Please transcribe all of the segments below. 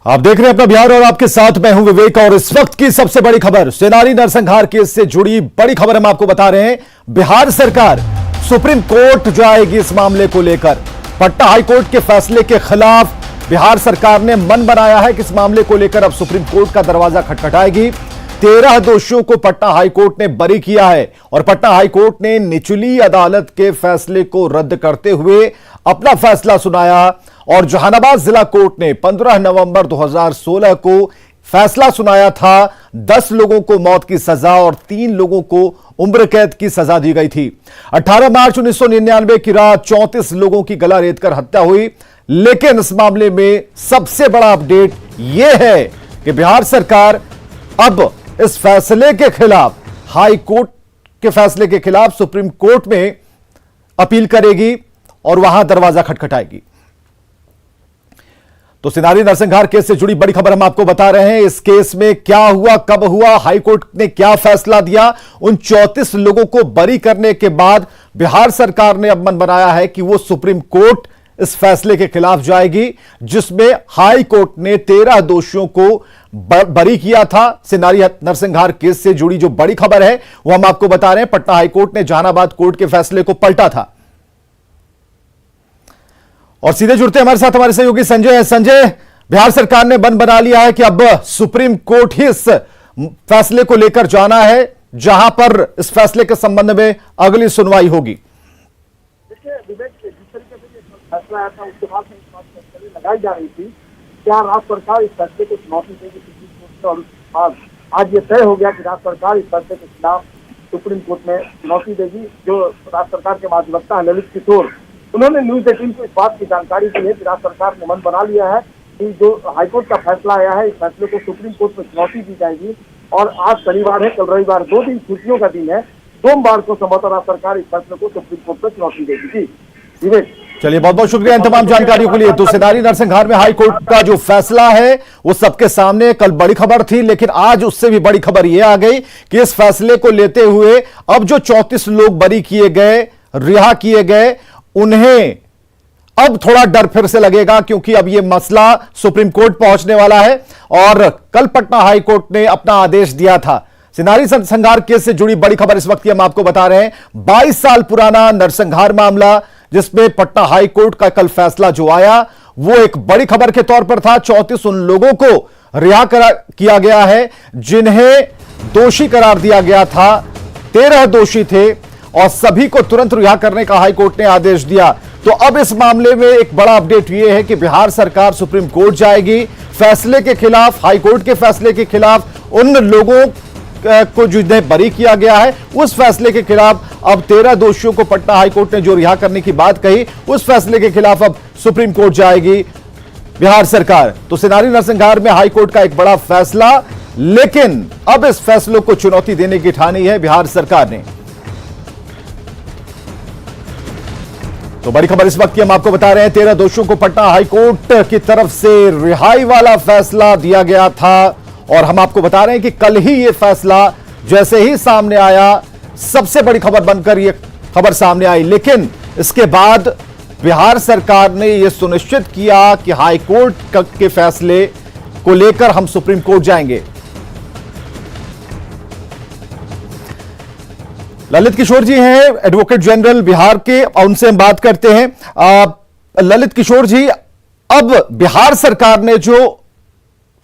आप देख रहे हैं अपना बिहार और आपके साथ मैं हूं विवेक। और इस वक्त की सबसे बड़ी खबर, सेनानी नरसंहार केस से जुड़ी बड़ी खबर हम आपको बता रहे हैं। बिहार सरकार सुप्रीम कोर्ट जाएगी इस मामले को लेकर। पटना हाईकोर्ट के फैसले के खिलाफ बिहार सरकार ने मन बनाया है कि इस मामले को लेकर अब सुप्रीम कोर्ट का दरवाजा खटखटाएगी। 13 दोषियों को पटना हाईकोर्ट ने बरी किया है और पटना हाईकोर्ट ने निचली अदालत के फैसले को रद्द करते हुए अपना फैसला सुनाया। और जहानाबाद जिला कोर्ट ने 15 नवंबर 2016 को फैसला सुनाया था। 10 लोगों को मौत की सजा और 3 लोगों को उम्र कैद की सजा दी गई थी। 18 मार्च 1999 की रात 34 लोगों की गला रेतकर हत्या हुई। लेकिन इस मामले में सबसे बड़ा अपडेट यह है कि बिहार सरकार अब इस फैसले के खिलाफ, हाई कोर्ट के फैसले के खिलाफ सुप्रीम कोर्ट में अपील करेगी और वहां दरवाजा खटखटाएगी। तो सेनानी नरसंहार केस से जुड़ी बड़ी खबर हम आपको बता रहे हैं। इस केस में क्या हुआ, कब हुआ, हाईकोर्ट ने क्या फैसला दिया। उन 34 लोगों को बरी करने के बाद बिहार सरकार ने अब मन बनाया है कि वो सुप्रीम कोर्ट इस फैसले के खिलाफ जाएगी, जिसमें हाई कोर्ट ने 13 दोषियों को बरी किया था। सेनानी नरसंहार केस से जुड़ी जो बड़ी खबर है वो हम आपको बता रहे हैं। पटना हाईकोर्ट ने जहानाबाद कोर्ट के फैसले को पलटा था। और सीधे जुड़ते हमारे साथ हमारे सहयोगी संजय है। संजय, बिहार सरकार ने मन बना लिया है कि अब सुप्रीम कोर्ट ही इस फैसले को लेकर जाना है, जहां पर इस फैसले के संबंध में अगली सुनवाई होगी। देखिए विवेक, जिस तरीके से फैसला आया था उसके बाद में इस बात पर लगाई जा रही थी क्या राज्य सरकार इस फैसले को चुनौती देगी सुप्रीम कोर्ट से। और आज ये तय हो गया कि राज्य सरकार इस फैसले के खिलाफ सुप्रीम कोर्ट में चुनौती देगी। जो राज्य सरकार के महाधिवक्ता है ललित किशोर, उन्होंने न्यूज 18 को इस बात की जानकारी दी है कि राज्य सरकार ने मन बना लिया है कि जो हाईकोर्ट का फैसला आया है इस फैसले को सुप्रीम कोर्ट में चुनौती दी जाएगी। और आज शनिवार है, कल रविवार, 2 दिन छुट्टियों का दिन है। सोमवार को संभवतः राज्य सरकार इस फैसले को सुप्रीम कोर्ट में चुनौती देगी। जी विवेक, चलिए बहुत बहुत शुक्रिया इन तमाम जानकारियों के लिए। तो सेनानी नरसंहार में हाई कोर्ट का जो फैसला है वो सबके सामने कल बड़ी खबर थी, लेकिन आज उससे भी बड़ी खबर यह आ गई कि इस फैसले को लेते हुए अब जो 34 लोग बरी किए गए, रिहा किए गए, उन्हें अब थोड़ा डर फिर से लगेगा, क्योंकि अब यह मसला सुप्रीम कोर्ट पहुंचने वाला है। और कल पटना हाई कोर्ट ने अपना आदेश दिया था। सेनानी नरसंहार केस से जुड़ी बड़ी खबर इस वक्त की हम आपको बता रहे हैं। 22 साल पुराना नरसंहार मामला, जिसमें पटना हाई कोर्ट का कल फैसला जो आया वो एक बड़ी खबर के तौर पर था। 34 उन लोगों को रिहा किया गया है जिन्हें दोषी करार दिया गया था। 13 दोषी थे और सभी को तुरंत रिहा करने का हाई कोर्ट ने आदेश दिया। तो अब इस मामले में एक बड़ा अपडेट यह है कि बिहार सरकार सुप्रीम कोर्ट जाएगी फैसले के खिलाफ। हाई कोर्ट के फैसले के खिलाफ उन लोगों को जिन्हें बरी किया गया है, उस फैसले के खिलाफ अब 13 दोषियों को पटना हाई कोर्ट ने जो रिहा करने की बात कही, उस फैसले के खिलाफ अब सुप्रीम कोर्ट जाएगी बिहार सरकार। तो सेनानी नरसंहार में हाई कोर्ट का एक बड़ा फैसला, लेकिन अब इस फैसलों को चुनौती देने की ठानी है बिहार सरकार ने। तो बड़ी खबर इस वक्त की हम आपको बता रहे हैं। 13 दोषियों को पटना हाईकोर्ट की तरफ से रिहाई वाला फैसला दिया गया था और हम आपको बता रहे हैं कि कल ही यह फैसला जैसे ही सामने आया, सबसे बड़ी खबर बनकर यह खबर सामने आई। लेकिन इसके बाद बिहार सरकार ने यह सुनिश्चित किया कि हाईकोर्ट के फैसले को लेकर हम सुप्रीम कोर्ट जाएंगे। ललित किशोर जी हैं एडवोकेट जनरल बिहार के, उनसे हम बात करते हैं। ललित किशोर जी, अब बिहार सरकार ने जो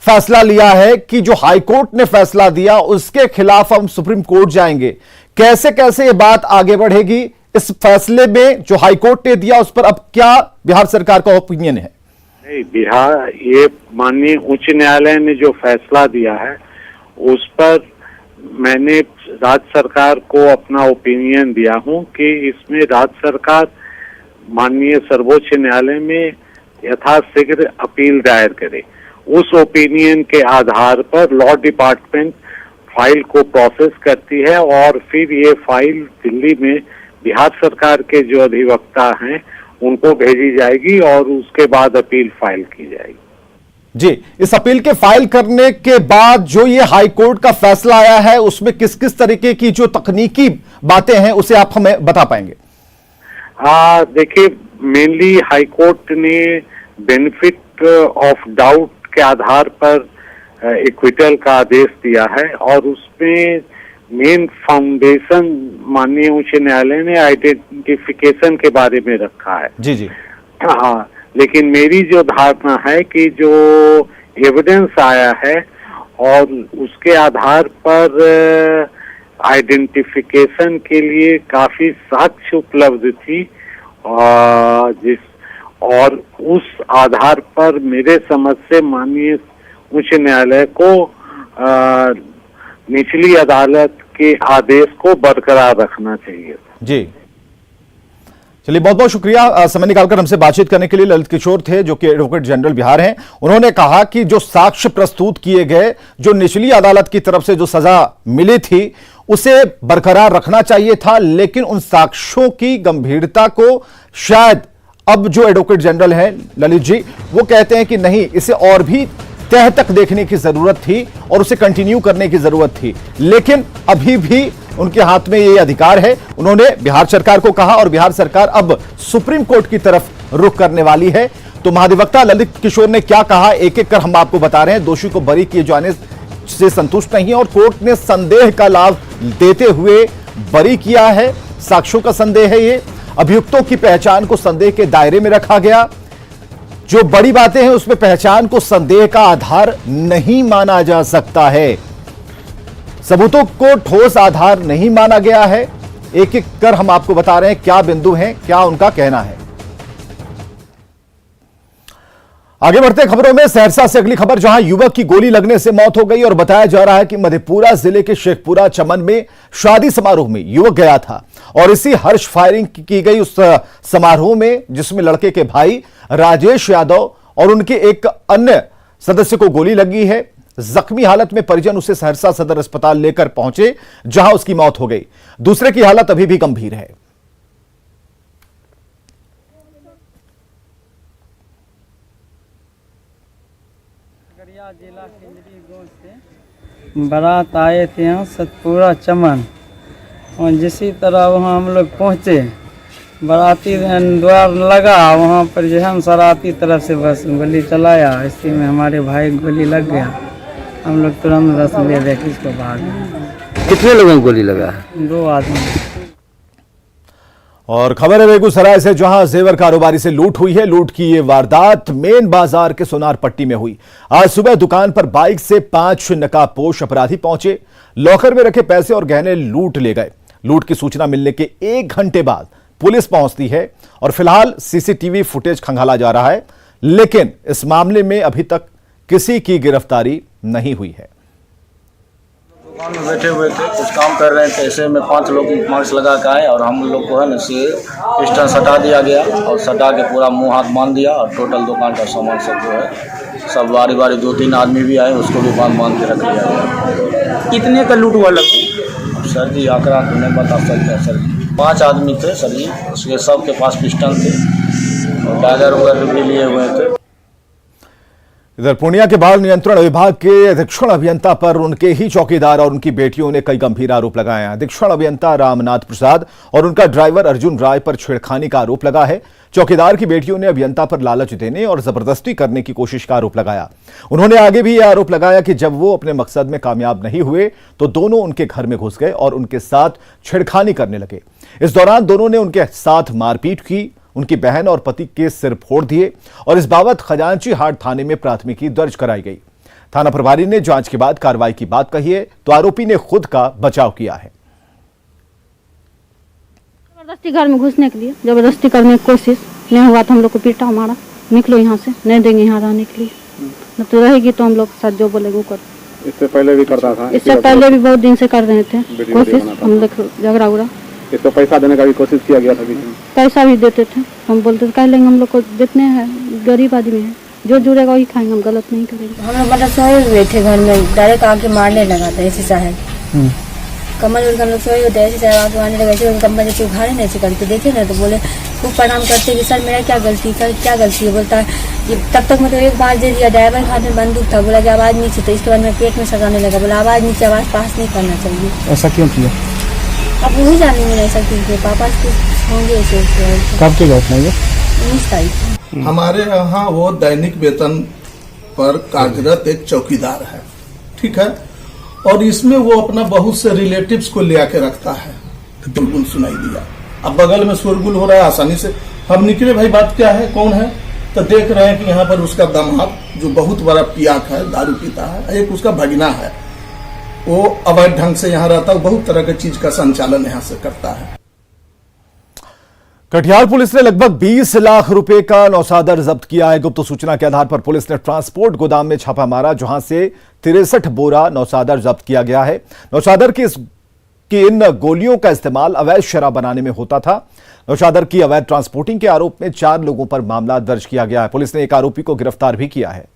फैसला लिया है कि जो हाईकोर्ट ने फैसला दिया उसके खिलाफ हम सुप्रीम कोर्ट जाएंगे, कैसे कैसे ये बात आगे बढ़ेगी? इस फैसले में जो हाईकोर्ट ने दिया उस पर अब क्या बिहार सरकार का ओपिनियन है? नहीं, बिहार ये माननीय उच्च न्यायालय ने जो फैसला दिया है उस पर मैंने राज्य सरकार को अपना ओपिनियन दिया हूं कि इसमें राज्य सरकार माननीय सर्वोच्च न्यायालय में यथाशीघ्र अपील दायर करे। उस ओपिनियन के आधार पर लॉ डिपार्टमेंट फाइल को प्रोसेस करती है और फिर ये फाइल दिल्ली में बिहार सरकार के जो अधिवक्ता हैं उनको भेजी जाएगी और उसके बाद अपील फाइल की जाएगी। जी, इस अपील के फाइल करने के बाद जो ये हाईकोर्ट का फैसला आया है उसमें किस किस तरीके की जो तकनीकी बातें हैं उसे आप हमें बता पाएंगे? देखिए, मेनली हाईकोर्ट ने बेनिफिट ऑफ डाउट उसके आधार पर एक्विटल का आदेश दिया है और उसमें मेन फाउंडेशन माननीय उच्च न्यायालय ने आइडेंटिफिकेशन के बारे में रखा है। जी जी। हाँ, लेकिन मेरी जो धारणा है कि जो एविडेंस आया है और उसके आधार पर आइडेंटिफिकेशन के लिए काफी साक्ष्य उपलब्ध थी और उस आधार पर मेरे समझ से माननीय उच्च न्यायालय को निचली अदालत के आदेश को बरकरार रखना चाहिए। जी चलिए, बहुत बहुत शुक्रिया समय निकालकर हमसे बातचीत करने के लिए। ललित किशोर थे जो कि एडवोकेट जनरल बिहार हैं। उन्होंने कहा कि जो साक्ष्य प्रस्तुत किए गए, जो निचली अदालत की तरफ से जो सजा मिली थी उसे बरकरार रखना चाहिए था, लेकिन उन साक्ष्यों की गंभीरता को शायद अब जो एडवोकेट जनरल हैं ललित जी, वो कहते हैं कि नहीं, इसे और भी तह तक देखने की जरूरत थी और उसे कंटिन्यू करने की जरूरत थी, लेकिन अभी भी उनके हाथ में ये अधिकार है। उन्होंने बिहार सरकार को कहा और बिहार सरकार अब सुप्रीम कोर्ट की तरफ रुख करने वाली है। तो महाधिवक्ता ललित किशोर ने क्या कहा, एक एक कर हम आपको बता रहे हैं। दोषी को बरी किए जाने से संतुष्ट नहीं है और कोर्ट ने संदेह का लाभ देते हुए बरी किया है। साक्ष्यों का संदेह है, ये अभियुक्तों की पहचान को संदेह के दायरे में रखा गया। जो बड़ी बातें हैं उसमें पहचान को संदेह का आधार नहीं माना जा सकता है, सबूतों को ठोस आधार नहीं माना गया है। एक एक कर हम आपको बता रहे हैं क्या बिंदु हैं, क्या उनका कहना है। आगे बढ़ते खबरों में सहरसा से अगली खबर, जहां युवक की गोली लगने से मौत हो गई और बताया जा रहा है कि मधेपुरा जिले के शेखपुरा चमन में शादी समारोह में युवक गया था और इसी हर्ष फायरिंग की गई उस समारोह में, जिसमें लड़के के भाई राजेश यादव और उनके एक अन्य सदस्य को गोली लगी है। जख्मी हालत में परिजन उसे सहरसा सदर अस्पताल लेकर पहुंचे, जहां उसकी मौत हो गई। दूसरे की हालत अभी भी गंभीर है। जिला केंद्रीय गांव से बारात आए थे यहाँ सतपुरा चमन, और जिसी तरह वहाँ हम लोग पहुँचे, बाराती द्वार लगा, वहाँ पर जो है शरारती तरफ से बस गोली चलाया, इसी में हमारे भाई गोली लग गया। हम लोग तुरंत रस ले रहे इसको भाग। कितने लोगों को गोली लगा? 2 आदमी। और खबर है बेगूसराय से, जहां जेवर कारोबारी से लूट हुई है। लूट की ये वारदात मेन बाजार के सोनार पट्टी में हुई। आज सुबह दुकान पर बाइक से 5 नकाबपोश अपराधी पहुंचे, लॉकर में रखे पैसे और गहने लूट ले गए। लूट की सूचना मिलने के 1 घंटे बाद पुलिस पहुंचती है और फिलहाल सीसीटीवी फुटेज खंगाला जा रहा है, लेकिन इस मामले में अभी तक किसी की गिरफ्तारी नहीं हुई है। दुकान में बैठे हुए थे, कुछ काम कर रहे थे, ऐसे में 5 लोग मास्क लगा के आए और हम लोग को है ना से पिस्टन सटा दिया गया और सटा के पूरा मुंह हाथ बांध दिया और टोटल दुकान का सामान सब जो है सब बारी बारी 2-3 आदमी भी आए, उसको भी बांध के रख लिया गया। कितने का लूट हुआ लगभग? सर जी आंकड़ा तो नहीं बता सकते सर जी। 5 आदमी थे सर जी, उसके सबके पास पिस्टन थे और डागर वगैरह भी लिए हुए थे। इधर पूर्णिया के बाल नियंत्रण विभाग के अधीक्षण अभियंता पर उनके ही चौकीदार और उनकी बेटियों ने कई गंभीर आरोप लगाए हैं। अधीक्षण अभियंता रामनाथ प्रसाद और उनका ड्राइवर अर्जुन राय पर छेड़खानी का आरोप लगा है। चौकीदार की बेटियों ने अभियंता पर लालच देने और जबरदस्ती करने की कोशिश का आरोप लगाया। उन्होंने आगे भी यह आरोप लगाया कि जब वो अपने मकसद में कामयाब नहीं हुए तो दोनों उनके घर में घुस गए और उनके साथ छेड़खानी करने लगे। इस दौरान दोनों ने उनके साथ मारपीट की, उनकी बहन और पति के सिर फोड़ दिए और इस बाबत खजांची हाट थाने में प्राथमिकी दर्ज कराई गई। थाना प्रभारी ने जांच के बाद कार्रवाई की बात कही है, तो आरोपी ने खुद का बचाव किया है। जबरदस्ती घर में घुसने के लिए जबरदस्ती करने की कोशिश, नहीं हुआ तो हम लोग को पीटा, मारा, निकलो यहाँ से, नहीं देंगे यहाँ रहने के लिए, न तो रहेगी तो हम लोग के साथ जो बोलेगा वो कर। इससे पहले भी करता था? इससे पहले भी बहुत दिन से कर रहे थे कोशिश, हम लोग झगड़ा उगड़ा। इसको पैसा देने का भी कोशिश किया गया था बीच में? पैसा भी देते थे, हम बोलते थे कह लेंगे हम लोग को जितने हैं, गरीब आदमी है, जो जुड़ेगा वही खाएंगे, हम गलत नहीं करेंगे। हम लोग मतलब सोए हुए थे घर में, डायरेक्ट आके मारने लगा था ऐसे साहब। कमल उनका हम लोग सोए हुए थे, ऐसे साहब आके मारने लगा, ऐसे कमल जैसे उघाड़े ना ऐसे करके देखे ना तो बोले खूब प्रणाम करते कि सर मेरा क्या गलती, सर क्या गलती है। बोलता है ये तब तक मतलब एक बार दे दिया, ड्राइवर के हाथ में बंदूक था, बोला कि आवाज़ नीचे, तो इसके बाद मैं पेट में सगाने लगा, बोला आवाज़ नीचे, आवाज़ पास नहीं करना चाहिए। ऐसा क्यों किया? अब वही जानेंगे ऐसा क्योंकि पापा होंगे ऐसे। कब की घटना है? 19 तारीख। हमारे यहाँ वो दैनिक वेतन पर कार्यरत एक चौकीदार है, ठीक है, और इसमें वो अपना बहुत से रिलेटिव्स को ले आके रखता है। बुलबुल सुनाई दिया, अब बगल में शोरगुल हो रहा है, आसानी से हम निकले, भाई बात क्या है, कौन है, तो देख रहे हैं कि यहाँ पर उसका दामाद जो बहुत बड़ा पियाक है, दारू पीता है, एक उसका भगना है, वो अवैध ढंग से यहाँ रहता है, बहुत तरह की चीज का संचालन यहाँ से करता है। कटिहार पुलिस ने लगभग 20 लाख रुपए का नौसादर जब्त किया है। गुप्त सूचना के आधार पर पुलिस ने ट्रांसपोर्ट गोदाम में छापा मारा, जहां से 63 बोरा नौसादर जब्त किया गया है। नौसादर की इन गोलियों का इस्तेमाल अवैध शराब बनाने में होता था। नौसादर की अवैध ट्रांसपोर्टिंग के आरोप में 4 लोगों पर मामला दर्ज किया गया है। पुलिस ने एक आरोपी को गिरफ्तार भी किया है।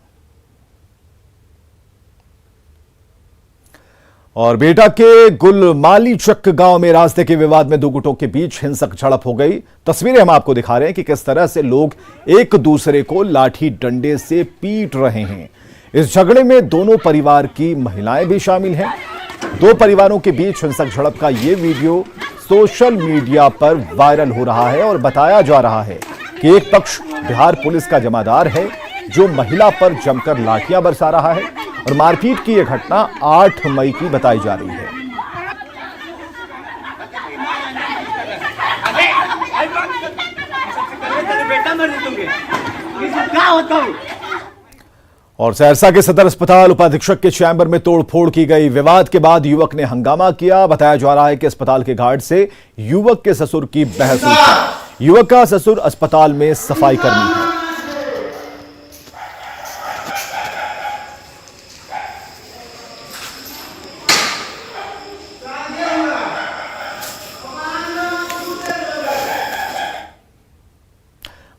और बेटा के गुलमाली चक गांव में रास्ते के विवाद में 2 गुटों के बीच हिंसक झड़प हो गई। तस्वीरें हम आपको दिखा रहे हैं कि किस तरह से लोग एक दूसरे को लाठी डंडे से पीट रहे हैं। इस झगड़े में दोनों परिवार की महिलाएं भी शामिल हैं। 2 परिवारों के बीच हिंसक झड़प का यह वीडियो सोशल मीडिया पर वायरल हो रहा है और बताया जा रहा है कि एक पक्ष बिहार पुलिस का जमादार है जो महिला पर जमकर लाठियां बरसा रहा है और मारपीट की यह घटना 8 मई की बताई जा रही है। और सहरसा के सदर अस्पताल उपाधीक्षक के चैम्बर में तोड़फोड़ की गई। विवाद के बाद युवक ने हंगामा किया। बताया जा रहा है कि अस्पताल के गार्ड से युवक के ससुर की बहस हुई। युवक का ससुर अस्पताल में सफाई कर्मी है।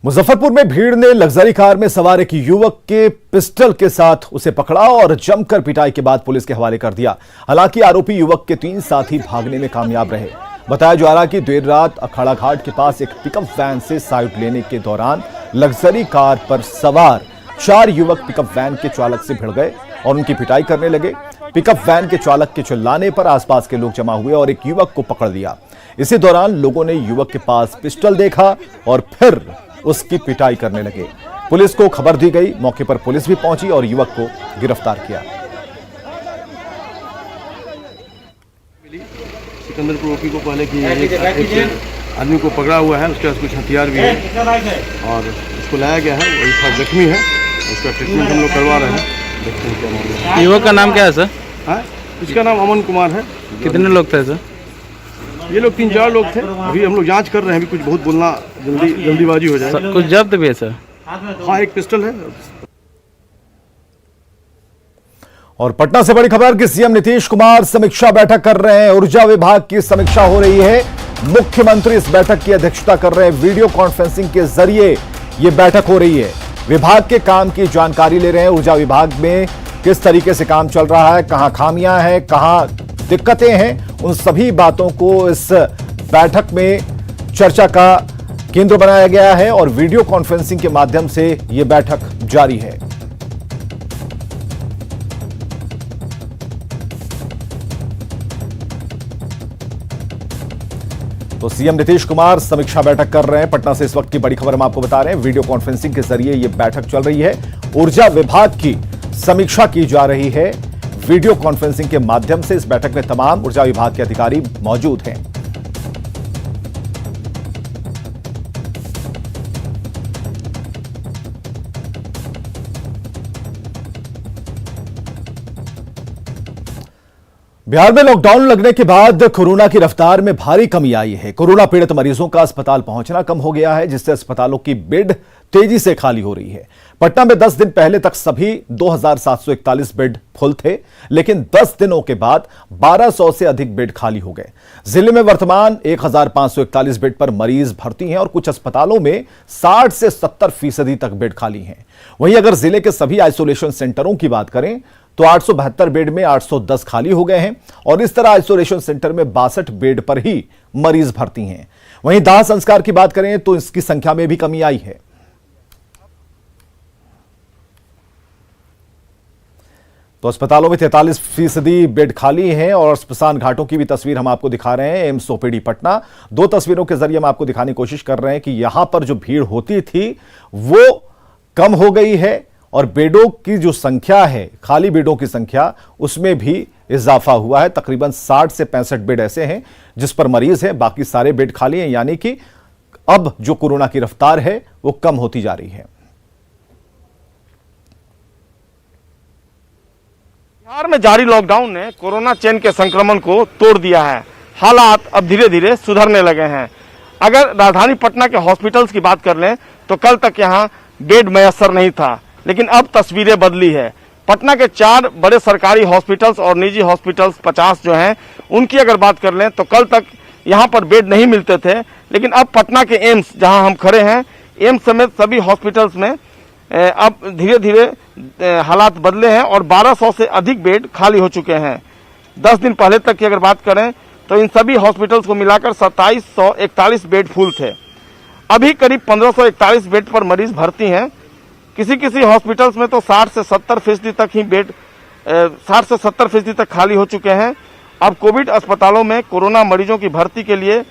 मुजफ्फरपुर में भीड़ ने लग्जरी कार में सवार एक युवक के पिस्टल के साथ उसे पकड़ा और जमकर पिटाई के बाद पुलिस के हवाले कर दिया। हालांकि आरोपी युवक के 3 साथी भागने में कामयाब रहे। बताया जा रहा है कि देर रात अखाड़ा घाट के पास एक पिकअप वैन से साइड लेने के दौरान लग्जरी कार पर सवार 4 युवक पिकअप वैन के चालक से भिड़ गए और उनकी पिटाई करने लगे। पिकअप वैन के चालक के चिल्लाने पर आसपास के लोग जमा हुए और एक युवक को पकड़ लिया। इसी दौरान लोगों ने युवक के पास पिस्टल देखा और फिर उसकी पिटाई करने लगे। पुलिस को खबर दी गई। मौके पर पुलिस भी पहुंची और युवक को गिरफ्तार किया। सिकंदरपुर ओपी को पहले की एक आदमी को पकड़ा हुआ है, उसके पास कुछ हथियार भी है और उसको लाया गया है। वही था जख्मी है, उसका ट्रीटमेंट हम लोग करवा रहे हैं। देखते हैं क्या मामला है। युवक का नाम क्या है सर? इसका नाम अमन कुमार है। कितने लोग थे सर? ये लोग 3-4 लोग थे। अभी हम लोग जांच कर रहे हैं, अभी कुछ बहुत बोलना जल्दीबाजी हो जाए। कुछ जब्त भी है सर? हाँ, एक पिस्टल है। और पटना से बड़ी खबर कि सीएम नीतीश कुमार समीक्षा बैठक कर रहे हैं। ऊर्जा विभाग की समीक्षा हो रही है। मुख्यमंत्री इस बैठक की अध्यक्षता कर रहे हैं। वीडियो कॉन्फ्रेंसिंग के जरिए यह बैठक हो रही है। विभाग के काम की जानकारी ले रहे हैं। ऊर्जा विभाग में किस तरीके से काम चल रहा है, कहां खामियां हैं, कहां दिक्कतें हैं, उन सभी बातों को इस बैठक में चर्चा का केंद्र बनाया गया है और वीडियो कॉन्फ्रेंसिंग के माध्यम से यह बैठक जारी है। तो सीएम नीतीश कुमार समीक्षा बैठक कर रहे हैं। पटना से इस वक्त की बड़ी खबर हम आपको बता रहे हैं। वीडियो कॉन्फ्रेंसिंग के जरिए यह बैठक चल रही है। ऊर्जा विभाग की समीक्षा की जा रही है। वीडियो कॉन्फ्रेंसिंग के माध्यम से इस बैठक में तमाम ऊर्जा विभाग के अधिकारी मौजूद हैं। बिहार में लॉकडाउन लगने के बाद कोरोना की रफ्तार में भारी कमी आई है। कोरोना पीड़ित मरीजों का अस्पताल पहुंचना कम हो गया है, जिससे अस्पतालों की बेड तेजी से खाली हो रही है। पटना में 10 दिन पहले तक सभी 2741 बेड फुल थे, लेकिन 10 दिनों के बाद 1200 से अधिक बेड खाली हो गए। जिले में वर्तमान 1541 बेड पर मरीज भर्ती हैं और कुछ अस्पतालों में 60 से 70% तक बेड खाली हैं। वहीं अगर जिले के सभी आइसोलेशन सेंटरों की बात करें तो 872 बेड में 810 खाली हो गए हैं और इस तरह आइसोलेशन सेंटर में 62 बेड पर ही मरीज भर्ती हैं। वहीं दाह संस्कार की बात करें तो इसकी संख्या में भी कमी आई है। तो अस्पतालों में 43% बेड खाली हैं और स्मशान घाटों की भी तस्वीर हम आपको दिखा रहे हैं। एम्स ओपीडी पटना, 2 तस्वीरों के जरिए हम आपको दिखाने की कोशिश कर रहे हैं कि यहां पर जो भीड़ होती थी वो कम हो गई है और बेडों की जो संख्या है, खाली बेडों की संख्या, उसमें भी इजाफा हुआ है। तकरीबन 60 से 65 बेड ऐसे हैं जिस पर मरीज हैं, बाकी सारे बेड खाली हैं। यानी कि अब जो कोरोना की रफ्तार है वो कम होती जा रही है। बिहार में जारी लॉकडाउन ने कोरोना चेन के संक्रमण को तोड़ दिया है। हालात अब धीरे धीरे सुधरने लगे हैं। अगर राजधानी पटना के हॉस्पिटल्स की बात कर लें तो कल तक यहां बेड मयस्सर नहीं था, लेकिन अब तस्वीरें बदली है। पटना के 4 बड़े सरकारी हॉस्पिटल्स और निजी हॉस्पिटल्स 50 जो हैं, उनकी अगर बात कर लें तो कल तक यहां पर बेड नहीं मिलते थे, लेकिन अब पटना के एम्स जहां हम खड़े हैं, एम्स समेत सभी हॉस्पिटल्स में अब धीरे धीरे हालात बदले हैं और 1200 से अधिक बेड खाली हो चुके हैं। 10 दिन पहले तक की अगर बात करें तो इन सभी हॉस्पिटल्स को मिलाकर 2741 बेड फुल थे। अभी करीब 1541 बेड पर मरीज भर्ती हैं। किसी किसी हॉस्पिटल्स में तो 60 से 70% तक ही बेड 60 से 70% तक खाली हो चुके हैं। अब कोविड अस्पतालों में कोरोना मरीजों की भर्ती के लिए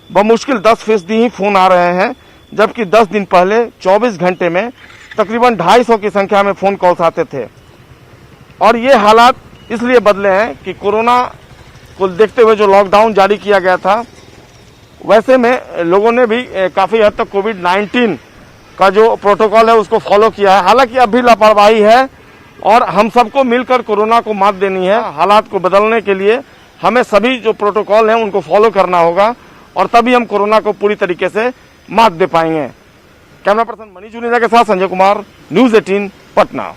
बमुश्किल 10% ही फोन आ रहे हैं, जबकि 10 दिन पहले 24 घंटे में तकरीबन 250 की संख्या में फोन कॉल्स आते थे। और ये हालात इसलिए बदले हैं कि कोरोना को देखते हुए जो लॉकडाउन जारी किया गया था, वैसे में लोगों ने भी काफी हद तक कोविड-19 का जो प्रोटोकॉल है उसको फॉलो किया है। हालांकि अब भी लापरवाही है और हम सबको मिलकर कोरोना को मात देनी है। हालात को बदलने के लिए हमें सभी जो प्रोटोकॉल हैं उनको फॉलो करना होगा और तभी हम कोरोना को पूरी तरीके से मात दे पाएंगे। कैमरा पर्सन मनीष जुनेजा के साथ संजय कुमार, न्यूज़ 18 पटना।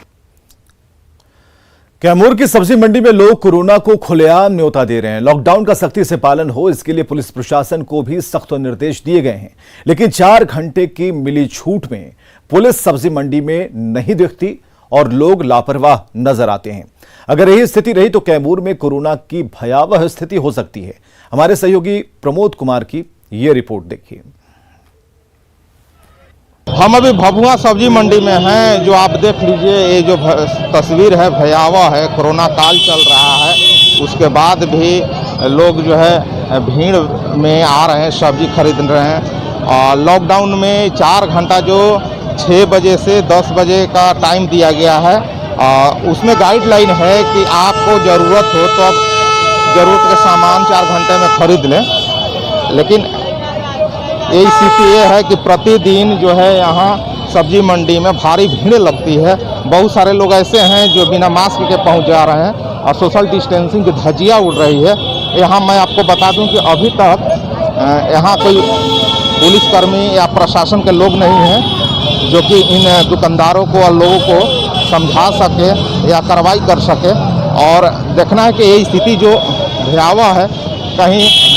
कैमूर की सब्जी मंडी में लोग कोरोना को खुलेआम न्योता दे रहे हैं। लॉकडाउन का सख्ती से पालन हो, इसके लिए पुलिस प्रशासन को भी सख्त निर्देश दिए गए हैं, लेकिन 4 घंटे की मिली छूट में पुलिस सब्जी मंडी में नहीं दिखती और लोग लापरवाह नजर आते हैं। अगर यही स्थिति रही तो कैमूर में कोरोना की भयावह स्थिति हो सकती है। हमारे सहयोगी प्रमोद कुमार की यह रिपोर्ट देखिए। हम अभी भभुआ सब्जी मंडी में हैं। जो आप देख लीजिए, ये जो तस्वीर है भयावह है। कोरोना काल चल रहा है, उसके बाद भी लोग जो है भीड़ में आ रहे हैं, सब्जी खरीद रहे हैं। और लॉकडाउन में 4 घंटा जो 6 बजे से 10 बजे का टाइम दिया गया है, उसमें गाइडलाइन है कि आपको ज़रूरत हो तो अब ज़रूरत के सामान 4 घंटे में खरीद लें। लेकिन यही स्थिति ये है कि प्रतिदिन जो है यहाँ सब्जी मंडी में भारी भीड़ लगती है। बहुत सारे लोग ऐसे हैं जो बिना मास्क के पहुँच जा रहे हैं और सोशल डिस्टेंसिंग की धज्जियाँ उड़ रही है। यहाँ मैं आपको बता दूं कि अभी तक यहाँ कोई पुलिसकर्मी या प्रशासन के लोग नहीं हैं जो कि इन दुकानदारों को और लोगों को समझा सके या कार्रवाई कर सके। और देखना है कि ये स्थिति जो भयावह है, कहीं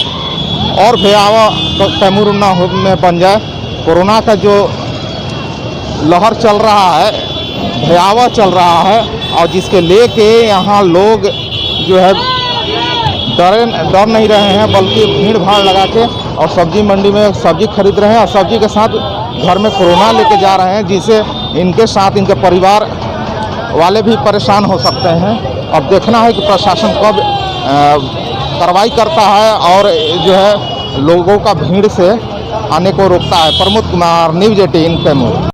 और भयावह कैमूर ना हो में बन जाए। कोरोना का जो लहर चल रहा है, भयावह चल रहा है, और जिसके लेके यहाँ लोग जो है डर नहीं रहे हैं, बल्कि भीड़ भाड़ लगा के और सब्जी मंडी में सब्जी खरीद रहे हैं और सब्जी के साथ घर में कोरोना लेके जा रहे हैं, जिससे इनके साथ इनके परिवार वाले भी परेशान हो सकते हैं। अब देखना है कि प्रशासन कब कार्रवाई करता है और जो है लोगों का भीड़ से आने को रोकता है। प्रमोद कुमार, न्यूज़ 18 कैमूर।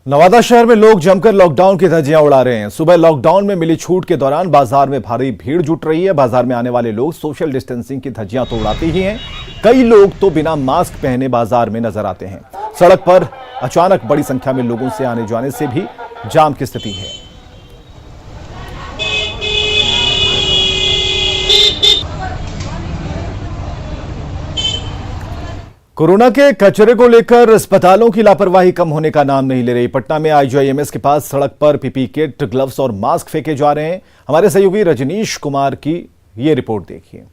नवादा शहर में लोग जमकर लॉकडाउन की धज्जियां उड़ा रहे हैं। सुबह लॉकडाउन में मिली छूट के दौरान बाजार में भारी भीड़ जुट रही है। बाजार में आने वाले लोग सोशल डिस्टेंसिंग की धज्जियां तो उड़ाते ही हैं, कई लोग तो बिना मास्क पहने बाजार में नजर आते हैं। सड़क पर अचानक बड़ी संख्या में लोगों से आने जाने से भी जाम की स्थिति है। कोरोना के कचरे को लेकर अस्पतालों की लापरवाही कम होने का नाम नहीं ले रही। पटना में आईजीआईएमएस के पास सड़क पर पीपी किट, ग्लव्स और मास्क फेंके जा रहे हैं। हमारे सहयोगी रजनीश कुमार की ये रिपोर्ट देखिए।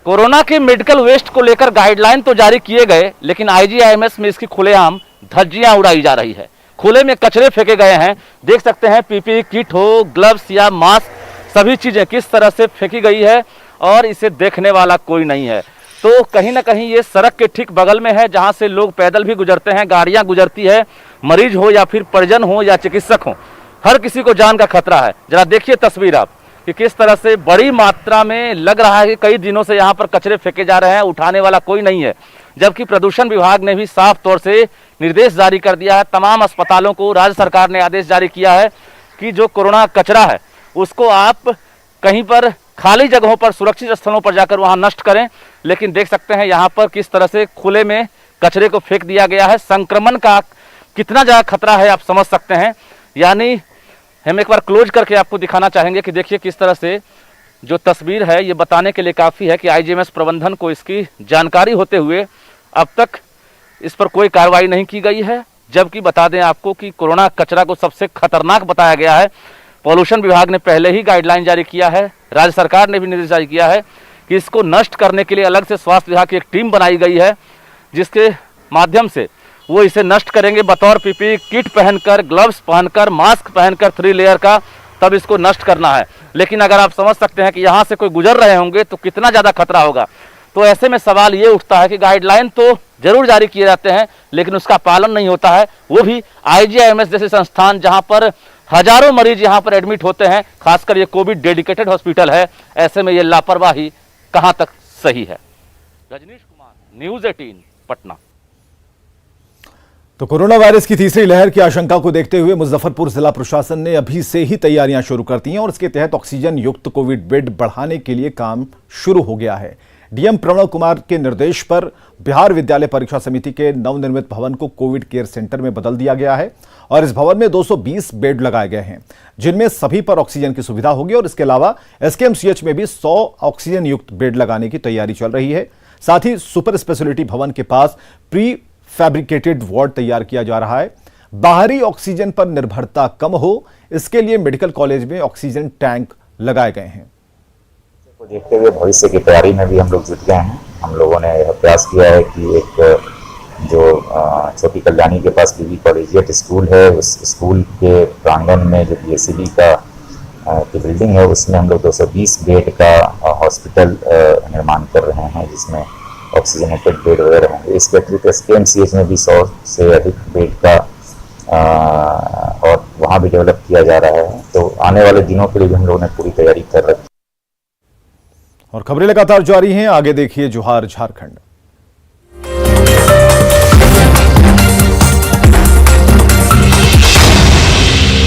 कोरोना के मेडिकल वेस्ट को लेकर गाइडलाइन तो जारी किए गए, लेकिन आईजीआईएमएस में इसकी खुलेआम धज्जियां उड़ाई जा रही है। खुले में कचरे फेंके गए हैं। देख सकते हैं पीपी किट हो, ग्लव्स या मास्क, सभी चीजें किस तरह से फेंकी गई है और इसे देखने वाला कोई नहीं है। तो कहीं ना कहीं ये सड़क के ठीक बगल में है, जहां से लोग पैदल भी गुजरते हैं, गाड़ियां गुजरती है। मरीज हो या फिर परिजन हो या चिकित्सक हो, हर किसी को जान का खतरा है। जरा देखिए तस्वीर आप कि किस तरह से बड़ी मात्रा में लग रहा है कि कई दिनों से यहाँ पर कचरे फेंके जा रहे हैं, उठाने वाला कोई नहीं है। जबकि प्रदूषण विभाग ने भी साफ तौर से निर्देश जारी कर दिया है तमाम अस्पतालों को। राज्य सरकार ने आदेश जारी किया है कि जो कोरोना कचरा है उसको आप कहीं पर खाली जगहों पर, सुरक्षित स्थलों पर जाकर वहां नष्ट करें। लेकिन देख सकते हैं यहाँ पर किस तरह से खुले में कचरे को फेंक दिया गया है। संक्रमण का कितना ज़्यादा खतरा है आप समझ सकते हैं। यानी हम एक बार क्लोज करके आपको दिखाना चाहेंगे कि देखिए किस तरह से जो तस्वीर है ये बताने के लिए काफ़ी है कि आईजीएमएस प्रबंधन को इसकी जानकारी होते हुए अब तक इस पर कोई कार्रवाई नहीं की गई है। जबकि बता दें आपको कि कोरोना कचरा को सबसे खतरनाक बताया गया है। पॉल्यूशन विभाग ने पहले ही गाइडलाइन जारी किया है, राज्य सरकार ने भी निर्देश जारी किया है कि इसको नष्ट करने के लिए अलग से स्वास्थ्य विभाग की एक टीम बनाई गई है, जिसके माध्यम से वो इसे नष्ट करेंगे बतौर पीपीई किट पहनकर, ग्लव्स पहनकर, मास्क पहनकर 3 लेयर का, तब इसको नष्ट करना है। लेकिन अगर आप समझ सकते हैं कि यहाँ से कोई गुजर रहे होंगे तो कितना ज़्यादा खतरा होगा। तो ऐसे में सवाल ये उठता है कि गाइडलाइन तो जरूर जारी किए जाते हैं लेकिन उसका पालन नहीं होता है, वो भी आईजीआईएमएस जैसे संस्थान जहाँ पर हजारों मरीज यहाँ पर एडमिट होते हैं, खासकर ये कोविड डेडिकेटेड हॉस्पिटल है। ऐसे में ये लापरवाही कहाँ तक सही है। रजनीश कुमार, न्यूज़ 18 पटना। तो कोरोना वायरस की तीसरी लहर की आशंका को देखते हुए मुजफ्फरपुर जिला प्रशासन ने अभी से ही तैयारियां शुरू कर दी हैं और इसके तहत ऑक्सीजन युक्त कोविड बेड बढ़ाने के लिए काम शुरू हो गया है। डीएम प्रणव कुमार के निर्देश पर बिहार विद्यालय परीक्षा समिति के नवनिर्मित भवन को कोविड केयर सेंटर में बदल दिया गया है और इस भवन में 220 बेड लगाए गए हैं, जिनमें सभी पर ऑक्सीजन की सुविधा होगी और इसके अलावा एसकेएमसीएच में भी 100 ऑक्सीजन युक्त बेड लगाने की तैयारी चल रही है। साथ ही सुपर स्पेशलिटी भवन के पास प्री फैब्रिकेटेड वार्ड तैयार किया जा रहा है। बाहरी ऑक्सीजन पर निर्भरता कम हो, इसके लिए मेडिकल कॉलेज में ऑक्सीजन टैंक लगाए गए हैं। को देखते हुए भविष्य की तैयारी में भी हम लोग जुट गए हैं। हम लोगों ने यह प्रयास किया है कि एक जो छोटी कल्याणी के पास बीबी कॉलेजिएट स्कूल है, उस स्कूल के प्रांगण में जो बीएससीबी का की बिल्डिंग है उसमें हम लोग 220 बेड का हॉस्पिटल निर्माण कर रहे हैं, जिसमें ऑक्सीजनेटेड बेड वगैरह होंगे। इसके अतिरिक्त एसकेएमसीएच में भी 100 से अधिक बेड का और वहाँ भी डेवलप किया जा रहा है। तो आने वाले दिनों के लिए भी हम लोगों ने पूरी तैयारी कर रखी है। और खबरें लगातार जारी हैं, आगे देखिए जोहार झारखंड।